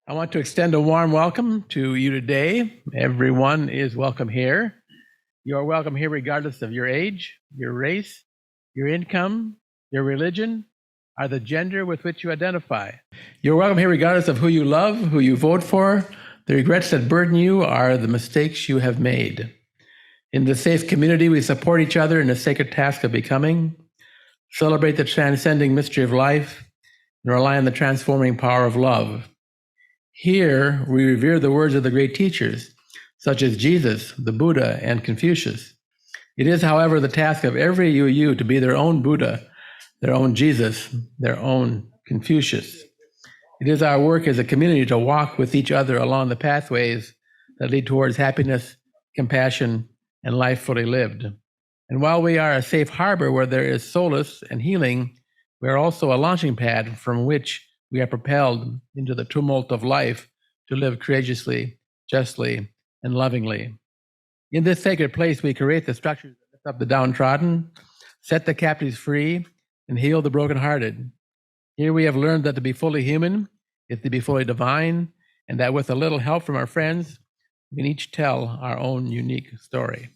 I want to extend a warm welcome to you today. Everyone is welcome here. You are welcome here regardless of your age, your race, your income, your religion, or the gender with which you identify. You're welcome here regardless of who you love, who you vote for, the regrets that burden you, or the mistakes you have made. In this safe community, we support each other in the sacred task of becoming, celebrate the transcending mystery of life, and rely on the transforming power of love. Here, we revere the words of the great teachers, such as Jesus, the Buddha, and Confucius. It is, however, the task of every UU to be their own Buddha, their own Jesus, their own Confucius. It is our work as a community to walk with each other along the pathways that lead towards happiness, compassion, and life fully lived. And while we are a safe harbor where there is solace and healing, we are also a launching pad from which we are propelled into the tumult of life to live courageously, justly, and lovingly. In this sacred place, we create the structures that lift up the downtrodden, set the captives free, and heal the brokenhearted. Here we have learned that to be fully human is to be fully divine, and that with a little help from our friends, we can each tell our own unique story.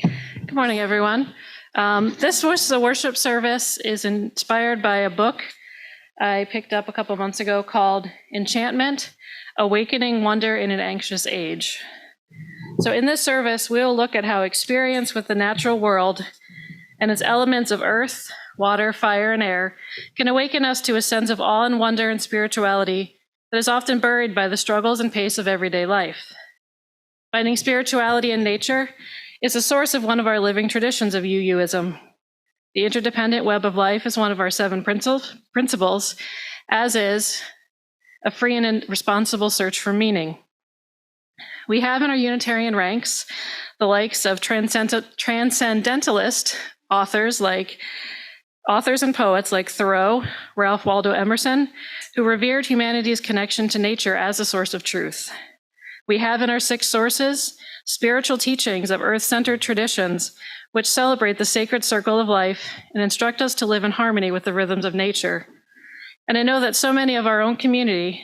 Good morning, everyone. This worship service is inspired by a book I picked up a couple months ago called Enchantment, Awakening Wonder in an Anxious Age. So in this service, we'll look at how experience with the natural world and its elements of earth, water, fire, and air can awaken us to a sense of awe and wonder and spirituality that is often buried by the struggles and pace of everyday life. Finding spirituality in nature is a source of one of our living traditions of UUism. The interdependent web of life is one of our 7 principles, as is a free and responsible search for meaning. We have in our Unitarian ranks the likes of transcendentalist authors and poets like Thoreau, Ralph Waldo Emerson, who revered humanity's connection to nature as a source of truth. We have in our 6 sources spiritual teachings of earth-centered traditions which celebrate the sacred circle of life and instruct us to live in harmony with the rhythms of nature. And I know that so many of our own community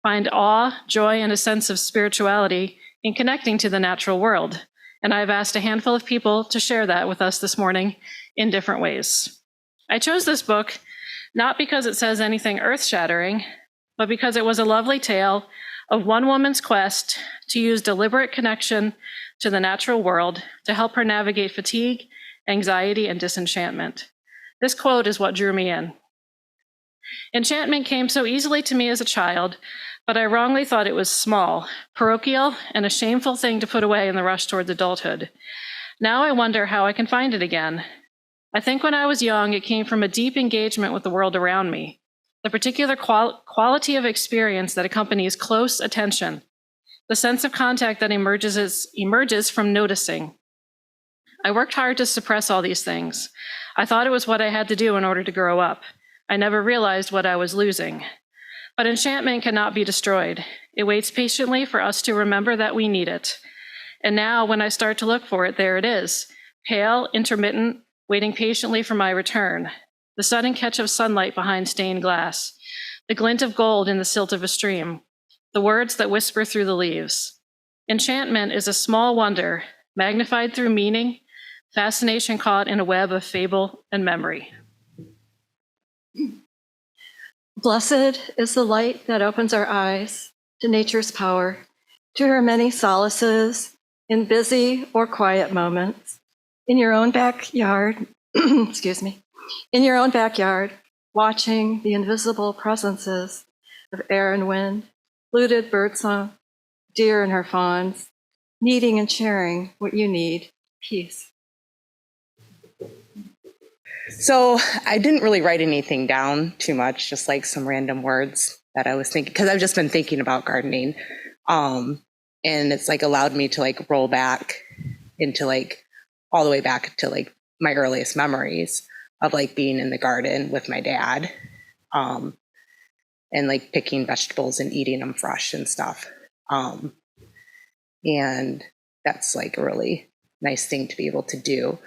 find awe, joy, and a sense of spirituality in connecting to the natural world. And I've asked a handful of people to share that with us this morning in different ways. I chose this book not because it says anything earth-shattering, but because it was a lovely tale of one woman's quest to use deliberate connection to the natural world to help her navigate fatigue, anxiety, and disenchantment. This quote is what drew me in. Enchantment came so easily to me as a child, but I wrongly thought it was small, parochial, and a shameful thing to put away in the rush towards adulthood. Now I wonder how I can find it again. I think when I was young, it came from a deep engagement with the world around me, the particular quality of experience that accompanies close attention, the sense of contact that emerges from noticing. I worked hard to suppress all these things. I thought it was what I had to do in order to grow up. I never realized what I was losing. But enchantment cannot be destroyed. It waits patiently for us to remember that we need it. And now, when I start to look for it, there it is, pale, intermittent, waiting patiently for my return. The sudden catch of sunlight behind stained glass, the glint of gold in the silt of a stream, the words that whisper through the leaves. Enchantment is a small wonder, magnified through meaning, fascination caught in a web of fable and memory. Blessed is the light that opens our eyes to nature's power, to her many solaces in busy or quiet moments. In your own backyard, in your own backyard, watching the invisible presences of air and wind, fluted birdsong, deer and her fawns, needing and sharing what you need, peace. So I didn't really write anything down too much, just like some random words that I was thinking, because I've just been thinking about gardening. And it's like allowed me to like roll back into like all the way back to like my earliest memories of like being in the garden with my dad, and like picking vegetables and eating them fresh and stuff. And that's like a really nice thing to be able to do.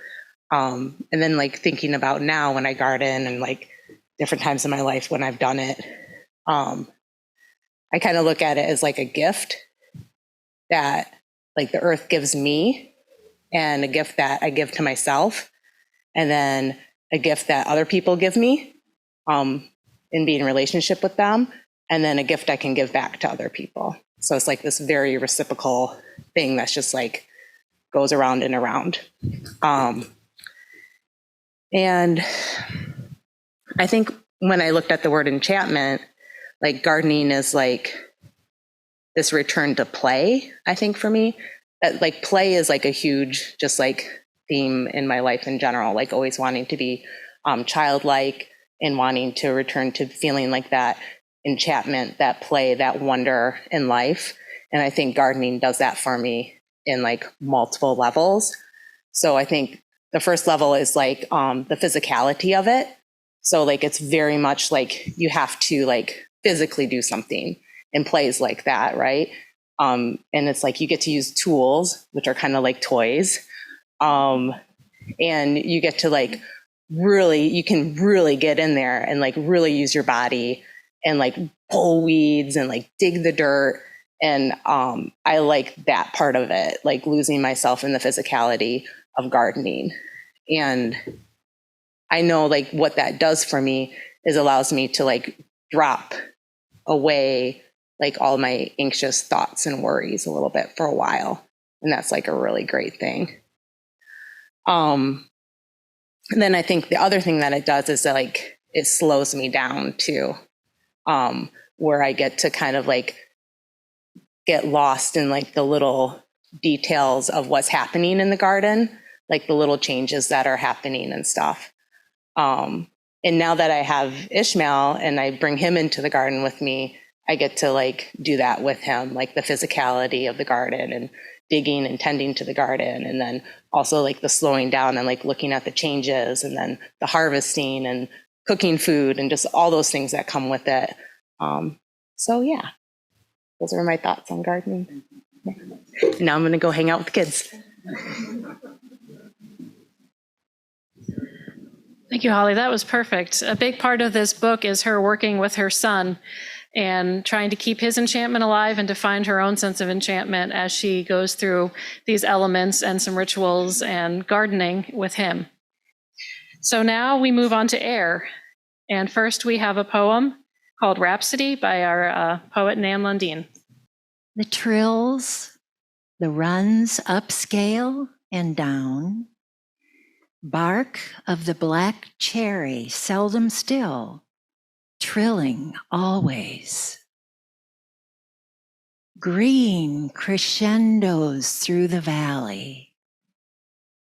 And then like thinking about now when I garden and like different times in my life when I've done it, I kind of look at it as like a gift that like the earth gives me, and a gift that I give to myself, and then a gift that other people give me in being in relationship with them, and then a gift I can give back to other people. So it's like this very reciprocal thing that's just like goes around and around. And I think when I looked at the word enchantment, like gardening is like this return to play, I think for me. That like play is like a huge just like theme in my life in general, like always wanting to be childlike and wanting to return to feeling like that enchantment, that play, that wonder in life. And I think gardening does that for me in like multiple levels. So I think the first level is like the physicality of it. So like it's very much like you have to like physically do something, and plays like that, right? And it's like you get to use tools, which are kind of like toys. And you get to like really, you can really get in there and like really use your body and like pull weeds and like dig the dirt. And I like that part of it, like losing myself in the physicality of gardening. And I know like what that does for me is allows me to like drop away like all my anxious thoughts and worries a little bit for a while. And that's like a really great thing. And then I think the other thing that it does is that like it slows me down too, where I get to kind of like get lost in like the little details of what's happening in the garden, like the little changes that are happening and stuff. And now that I have Ishmael and I bring him into the garden with me, I get to like do that with him, like the physicality of the garden and digging and tending to the garden. And then also like the slowing down and like looking at the changes, and then the harvesting and cooking food and just all those things that come with it. So yeah, those are my thoughts on gardening. Yeah. Now I'm going to go hang out with the kids. Thank you, Holly. That was perfect. A big part of this book is her working with her son and trying to keep his enchantment alive and to find her own sense of enchantment as she goes through these elements and some rituals and gardening with him. So now we move on to air. And first we have a poem called Rhapsody by our poet Nan Lundeen. The trills, the runs upscale and down, bark of the black cherry seldom still, trilling always. Green crescendos through the valley,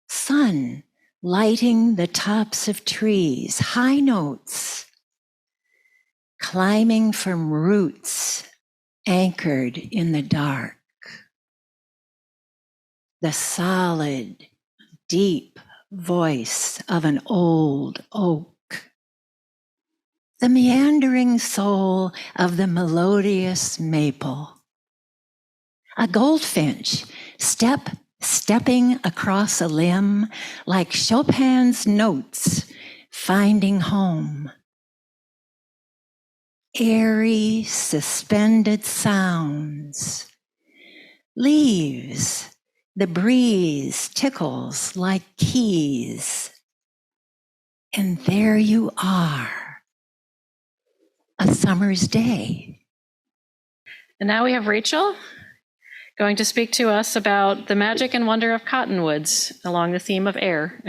sun lighting the tops of trees, high notes, climbing from roots anchored in the dark. The solid, deep voice of an old oak. The meandering soul of the melodious maple. A goldfinch stepping across a limb like Chopin's notes finding home. Airy, suspended sounds. Leaves, the breeze tickles like keys. And there you are. A summer's day. And now we have Rachel going to speak to us about the magic and wonder of Cottonwoods along the theme of air.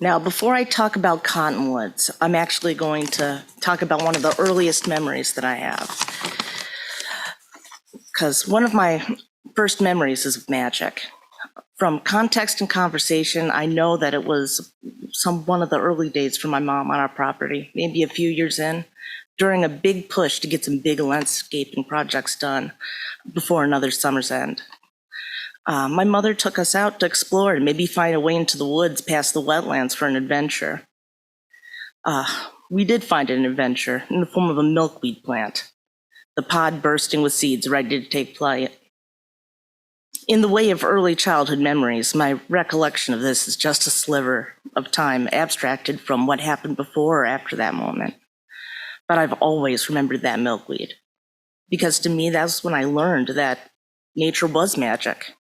Now, before I talk about Cottonwoods, I'm actually going to talk about one of the earliest memories that I have. Because one of my first memories is of magic. From context and conversation, I know that it was one of the early days for my mom on our property, maybe a few years in, during a big push to get some big landscaping projects done before another summer's end. My mother took us out to explore and maybe find a way into the woods past the wetlands for an adventure. We did find an adventure in the form of a milkweed plant, the pod bursting with seeds ready to take flight. In the way of early childhood memories, my recollection of this is just a sliver of time abstracted from what happened before or after that moment. But I've always remembered that milkweed. because to me, that's when I learned that nature was magic.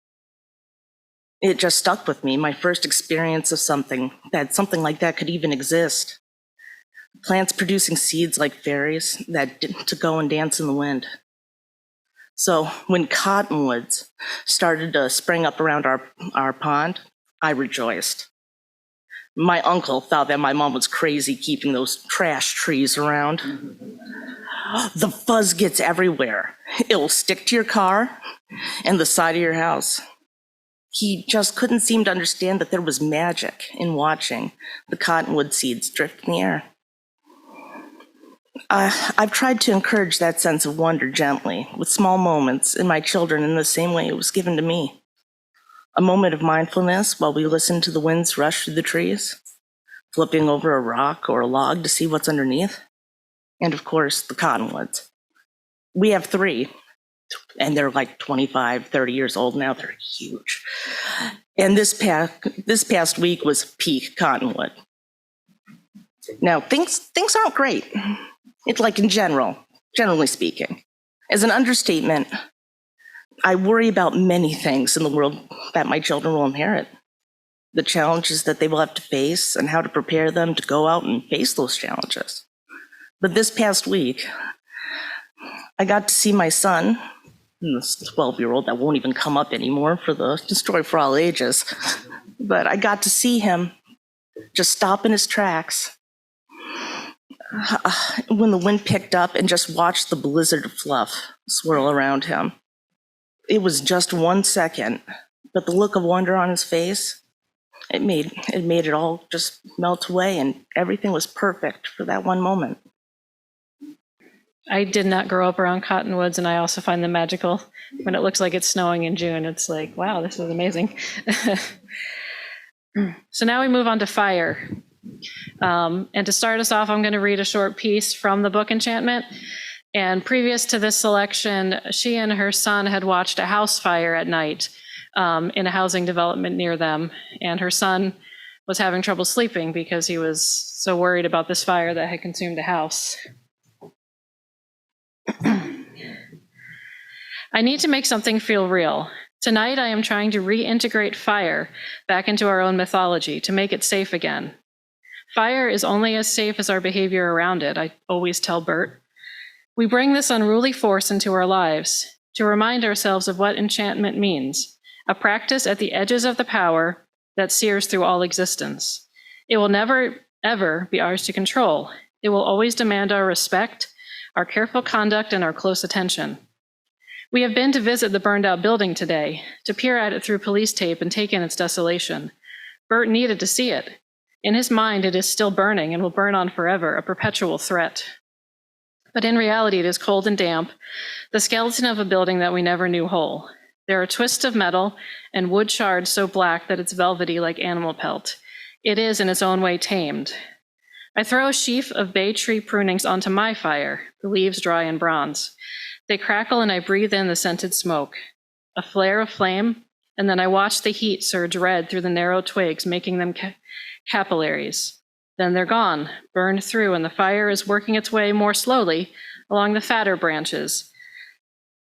It just stuck with me, my first experience of something like that could even exist. Plants producing seeds like fairies to go and dance in the wind. So when cottonwoods started to spring up around our pond, I rejoiced. My uncle thought that my mom was crazy keeping those trash trees around. The fuzz gets everywhere. It will stick to your car and the side of your house. He just couldn't seem to understand that there was magic in watching the cottonwood seeds drift in the air. I've tried to encourage that sense of wonder gently, with small moments in my children in the same way it was given to me. A moment of mindfulness while we listen to the winds rush through the trees, flipping over a rock or a log to see what's underneath, and of course, the cottonwoods. We have 3, and they're like 25, 30 years old now. They're huge. And this past week was peak cottonwood. Now, things aren't great. It's like in generally speaking. As an understatement, I worry about many things in the world that my children will inherit. The challenges that they will have to face and how to prepare them to go out and face those challenges. But this past week, I got to see my son, this 12-year-old that won't even come up anymore for the story for all ages, but I got to see him just stop in his tracks when the wind picked up and just watch the blizzard of fluff swirl around him. It was just 1 second, but the look of wonder on his face, it made it all just melt away, and everything was perfect for that one moment. I did not grow up around cottonwoods, and I also find them magical. When it looks like it's snowing in June, it's like, wow, this is amazing. So now we move on to fire. And to start us off, I'm going to read a short piece from the book Enchantment. And previous to this selection, she and her son had watched a house fire at night in a housing development near them. And her son was having trouble sleeping because he was so worried about this fire that had consumed a house. I need to make something feel real. Tonight, I am trying to reintegrate fire back into our own mythology to make it safe again. Fire is only as safe as our behavior around it, I always tell Bert. We bring this unruly force into our lives to remind ourselves of what enchantment means, a practice at the edges of the power that sears through all existence. It will never, ever be ours to control. It will always demand our respect, our careful conduct, and our close attention. We have been to visit the burned out building today, to peer at it through police tape and take in its desolation. Bert needed to see it. In his mind, it is still burning and will burn on forever, a perpetual threat. But in reality, it is cold and damp, the skeleton of a building that we never knew whole. There are twists of metal and wood shards so black that it's velvety like animal pelt. It is, in its own way, tamed. I throw a sheaf of bay tree prunings onto my fire, the leaves dry and bronze. They crackle and I breathe in the scented smoke. A flare of flame, and then I watch the heat surge red through the narrow twigs, making them capillaries. Then they're gone, burned through, and the fire is working its way more slowly along the fatter branches,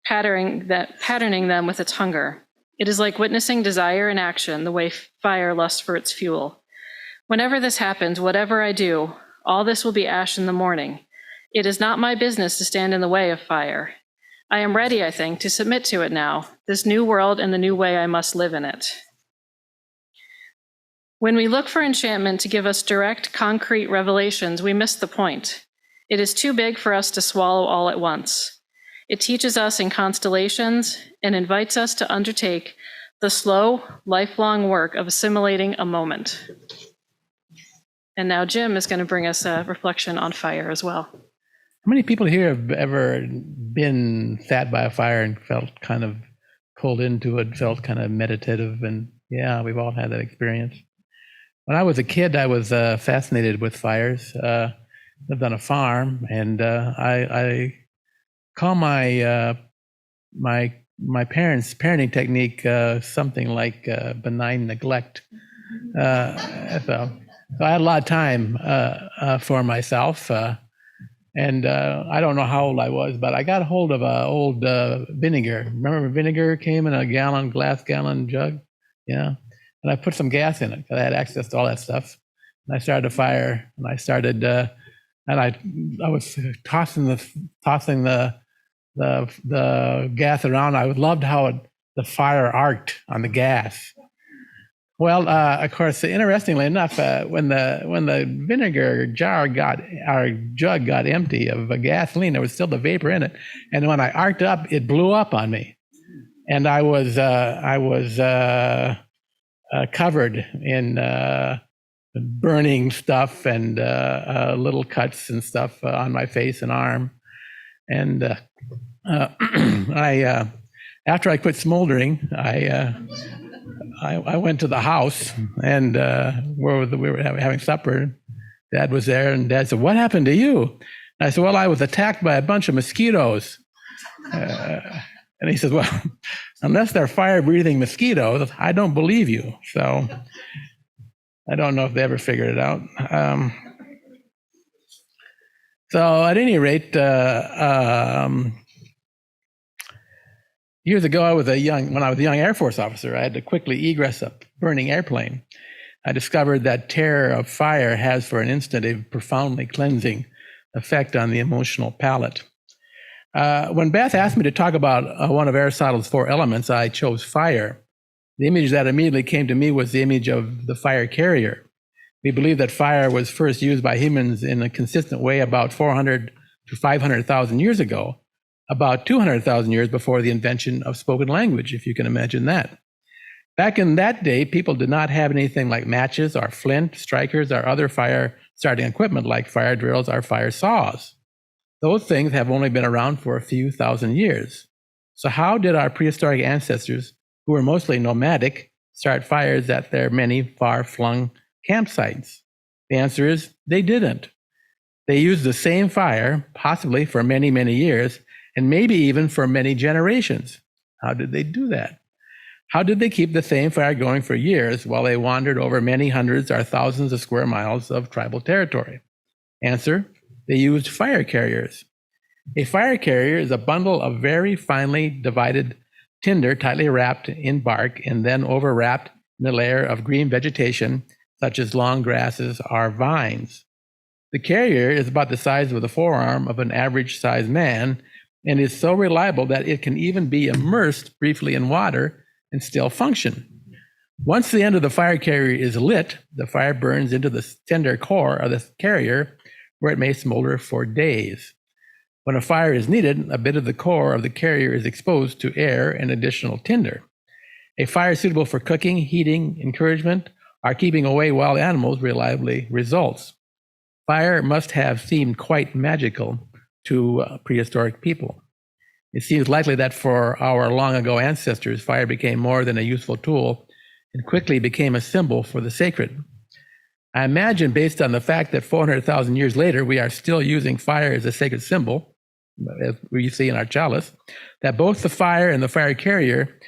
patterning them with its hunger. It is like witnessing desire in action, the way fire lusts for its fuel. Whenever this happens, whatever I do, all this will be ash in the morning. It is not my business to stand in the way of fire. I am ready, I think, to submit to it now, this new world and the new way I must live in it. When we look for enchantment to give us direct, concrete revelations, we miss the point. It is too big for us to swallow all at once. It teaches us in constellations and invites us to undertake the slow, lifelong work of assimilating a moment. And now Jim is going to bring us a reflection on fire as well. How many people here have ever been sat by a fire and felt kind of pulled into it, felt kind of meditative? And yeah, we've all had that experience. When I was a kid, I was fascinated with fires. Lived on a farm, and I call my parents' parenting technique something like benign neglect. So I had a lot of time for myself. And I don't know how old I was, but I got a hold of an old vinegar. Remember when vinegar came in a glass gallon jug? Yeah. And I put some gas in it because I had access to all that stuff. And I started a fire, and I started, and I was tossing the gas around. I loved how the fire arced on the gas. Well, of course, interestingly enough, when the vinegar jug got empty of gasoline, there was still the vapor in it. And when I arced up, it blew up on me, and I was covered in burning stuff and little cuts and stuff on my face and arm. And after I quit smoldering, I went to the house, and where we were having supper. Dad was there, and Dad said, "What happened to you?" And I said, "Well, I was attacked by a bunch of mosquitoes." And he says, "Well, unless they're fire-breathing mosquitoes, I don't believe you." So I don't know if they ever figured it out. So at any rate, years ago, when I was a young Air Force officer, I had to quickly egress a burning airplane. I discovered that terror of fire has for an instant a profoundly cleansing effect on the emotional palate. When Beth asked me to talk about one of Aristotle's 4 elements, I chose fire. The image that immediately came to me was the image of the fire carrier. We believe that fire was first used by humans in a consistent way about 400 to 500,000 years ago, about 200,000 years before the invention of spoken language, if you can imagine that. Back in that day, people did not have anything like matches or flint, strikers, or other fire-starting equipment like fire drills or fire saws. Those things have only been around for a few thousand years. So how did our prehistoric ancestors, who were mostly nomadic, start fires at their many far-flung campsites? The answer is they didn't. They used the same fire, possibly for many, many years, and maybe even for many generations. How did they do that? How did they keep the same fire going for years while they wandered over many hundreds or thousands of square miles of tribal territory? Answer, they used fire carriers. A fire carrier is a bundle of very finely divided tinder tightly wrapped in bark and then overwrapped in a layer of green vegetation, such as long grasses or vines. The carrier is about the size of the forearm of an average-sized man and is so reliable that it can even be immersed briefly in water and still function. Once the end of the fire carrier is lit, the fire burns into the tender core of the carrier, where it may smolder for days. When a fire is needed, a bit of the core of the carrier is exposed to air and additional tinder. A fire suitable for cooking, heating, encouragement, or keeping away wild animals reliably results. Fire must have seemed quite magical to prehistoric people. It seems likely that for our long ago ancestors, fire became more than a useful tool and quickly became a symbol for the sacred. I imagine, based on the fact that 400,000 years later, we are still using fire as a sacred symbol, as we see in our chalice, that both the fire and the fire carrier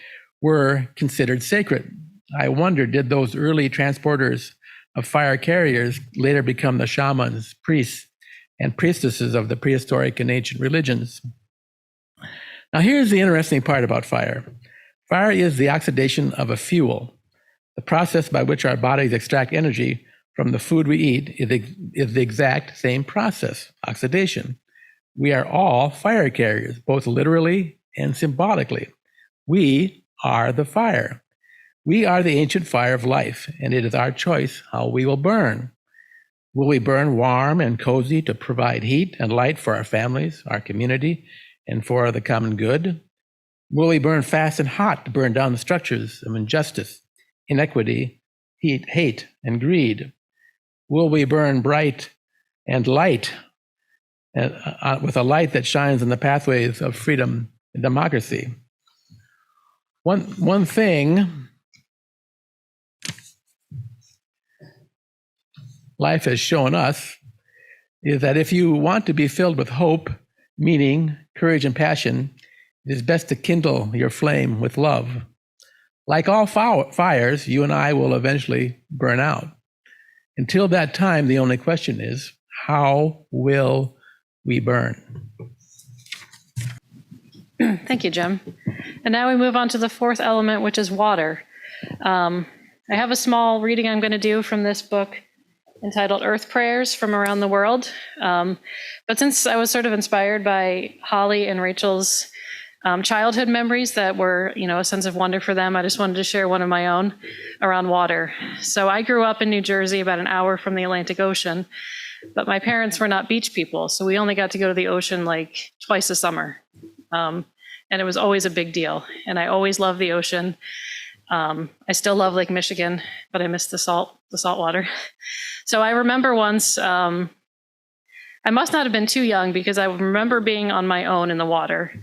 were considered sacred. I wonder, did those early transporters of fire carriers later become the shamans, priests, and priestesses of the prehistoric and ancient religions? Now, here's the interesting part about fire. Fire is the oxidation of a fuel. The process by which our bodies extract energy from the food we eat is the exact same process, oxidation. We are all fire carriers, both literally and symbolically. We are the fire. We are the ancient fire of life, and it is our choice how we will burn. Will we burn warm and cozy to provide heat and light for our families, our community, and for the common good? Will we burn fast and hot to burn down the structures of injustice, inequity, hate, and greed? Will we burn bright and light with a light that shines in the pathways of freedom and democracy? One thing life has shown us is that if you want to be filled with hope, meaning, courage, and passion, it is best to kindle your flame with love. Like all fires, you and I will eventually burn out. Until that time, the only question is, how will we burn. Thank you, Jim. And now we move on to the fourth element, which is water. I have a small reading I'm going to do from this book entitled Earth Prayers from Around the World. But since I was sort of inspired by Holly and Rachel's childhood memories that were, a sense of wonder for them, I just wanted to share one of my own around water. So I grew up in New Jersey, about an hour from the Atlantic Ocean, but my parents were not beach people, so we only got to go to the ocean like twice a summer. And it was always a big deal. And I always loved the ocean. I still love Lake Michigan, but I miss the salt water. So I remember once, I must not have been too young because I remember being on my own in the water.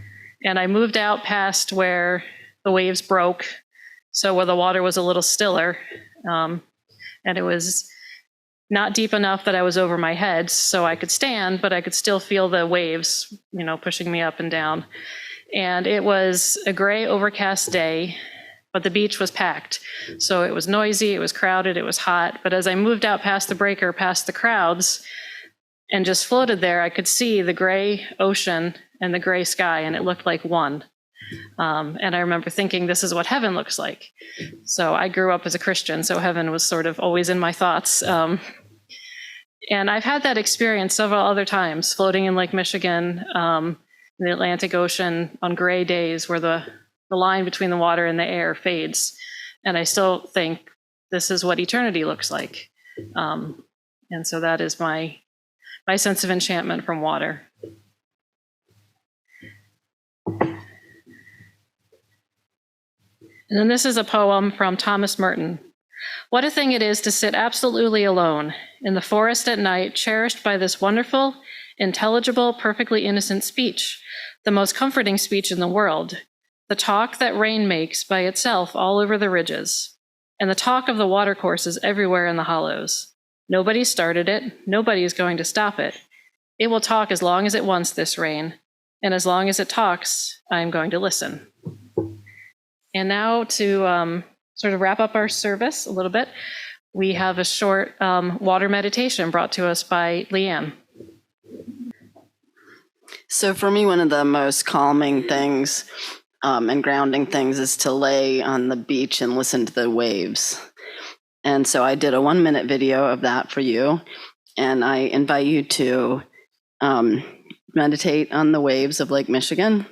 And I moved out past where the waves broke, so where the water was a little stiller. And it was not deep enough that I was over my head, so I could stand, but I could still feel the waves, pushing me up and down. And it was a gray, overcast day, but the beach was packed. So it was noisy, it was crowded, it was hot. But as I moved out past the breaker, past the crowds, and just floated there, I could see the gray ocean and the gray sky, and it looked like one. And I remember thinking, this is what heaven looks like. So I grew up as a Christian, so heaven was sort of always in my thoughts. And I've had that experience several other times, floating in Lake Michigan, in the Atlantic Ocean on gray days where the line between the water and the air fades. And I still think this is what eternity looks like. And so that is my sense of enchantment from water. And then this is a poem from Thomas Merton. What a thing it is to sit absolutely alone in the forest at night, cherished by this wonderful, intelligible, perfectly innocent speech, the most comforting speech in the world, the talk that rain makes by itself all over the ridges, and the talk of the watercourses everywhere in the hollows. Nobody started it, nobody is going to stop it. It will talk as long as it wants, this rain, and as long as it talks, I am going to listen. And now to sort of wrap up our service a little bit, we have a short water meditation brought to us by Leanne. So for me, one of the most calming things and grounding things is to lay on the beach and listen to the waves. And so I did a 1-minute video of that for you. And I invite you to meditate on the waves of Lake Michigan.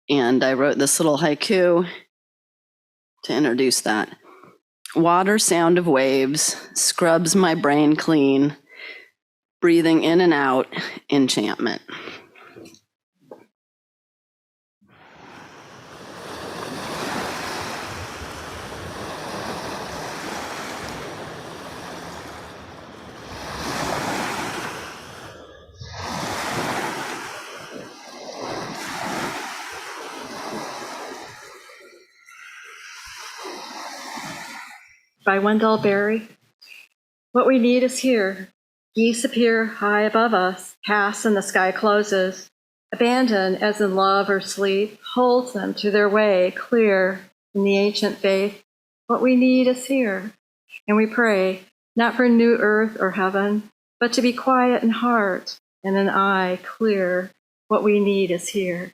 And I wrote this little haiku to introduce that. Water sound of waves scrubs my brain clean, breathing in and out, enchantment. By Wendell Berry. What we need is here. Geese appear high above us, pass and the sky closes. Abandon as in love or sleep, holds them to their way clear in the ancient faith. What we need is here. And we pray, not for new earth or heaven, but to be quiet in heart and an eye clear. What we need is here.